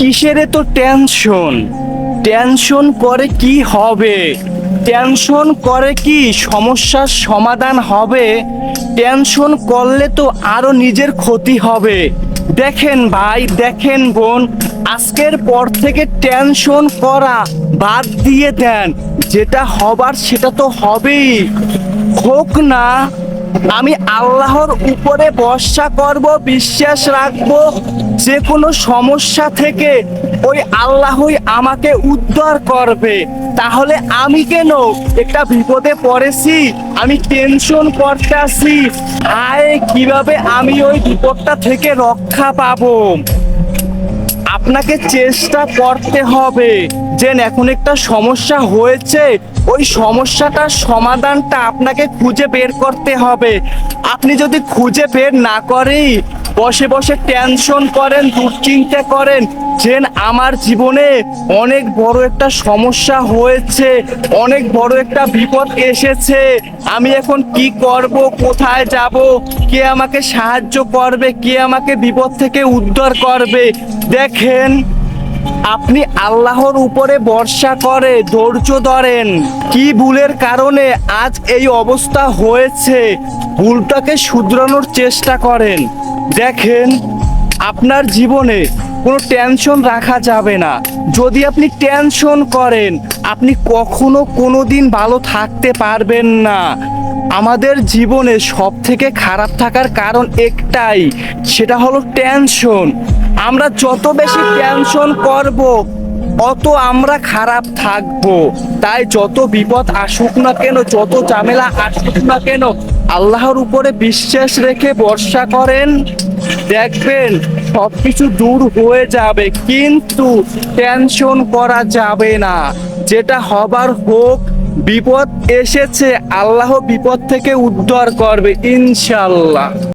কিসের এত tension? Tension করে কি হবে? টেনশন করে কি সমস্যার সমাধান হবে? টেনশন করলে তো আরো নিজের ক্ষতি হবে। দেখেন ভাই, দেখেন বোন, আজকের পর থেকে টেনশন করা বাদ দিয়ে দেন। যেটা হবার সেটা তো হবেই, হোক না। আমি আল্লাহর উপরে ভরসা করব, বিশ্বাস রাখবো। যে কোনো সমস্যা থেকে ওই আল্লাহই আমাকে উদ্ধার করবে। তাহলে আমি কেন একটা বিপদে পড়েছি, আমি টেনশন করতেছি, আয় কিভাবে আমি ওই বিপদটা থেকে রক্ষা পাবো? আপনাকে চেষ্টা করতে হবে যে এখন একটা সমস্যা হয়েছে, ওই সমস্যাটার সমাধানটা আপনাকে খুঁজে বের করতে হবে। আপনি যদি খুঁজে বের না করেই বসে বসে টেনশন করেন, দুশ্চিন্তা করেন যে আমার জীবনে অনেক বড় একটা সমস্যা হয়েছে, অনেক বড় একটা বিপদ এসেছে, আমি এখন কি করব, কোথায় যাব, কে আমাকে সাহায্য করবে, কে আমাকে বিপদ থেকে উদ্ধার করবে? দেখেন, আপনি আল্লাহর উপরে ভরসা করে ধৈর্য ধরেন। কি ভুলের কারণে আজ এই অবস্থা হয়েছে, ভুলটাকে শুধরানোর চেষ্টা করেন। দেখেন, আপনার জীবনে কোনো টেনশন রাখা যাবে না। যদি আপনি টেনশন করেন, আপনি কখনো কোনো দিন ভালো থাকতে পারবেন না। আমাদের জীবনে সব থেকে খারাপ থাকার কারণ একটাই, সেটা হলো টেনশন। আমরা যত বেশি টেনশন করব, অত আমরা খারাপ থাকবো। তাই যত বিপদ আসুক না কেন, যত ঝামেলা আসুক না কেন, আল্লাহর উপরে বিশ্বাস রেখে ভরসা করেন, দেখবেন সবকিছু দূর হয়ে যাবে। কিন্তু টেনশন করা যাবে না। যেটা হবার হোক, বিপদ এসেছে, আল্লাহ বিপদ থেকে উদ্ধার করবে ইনশাল্লাহ।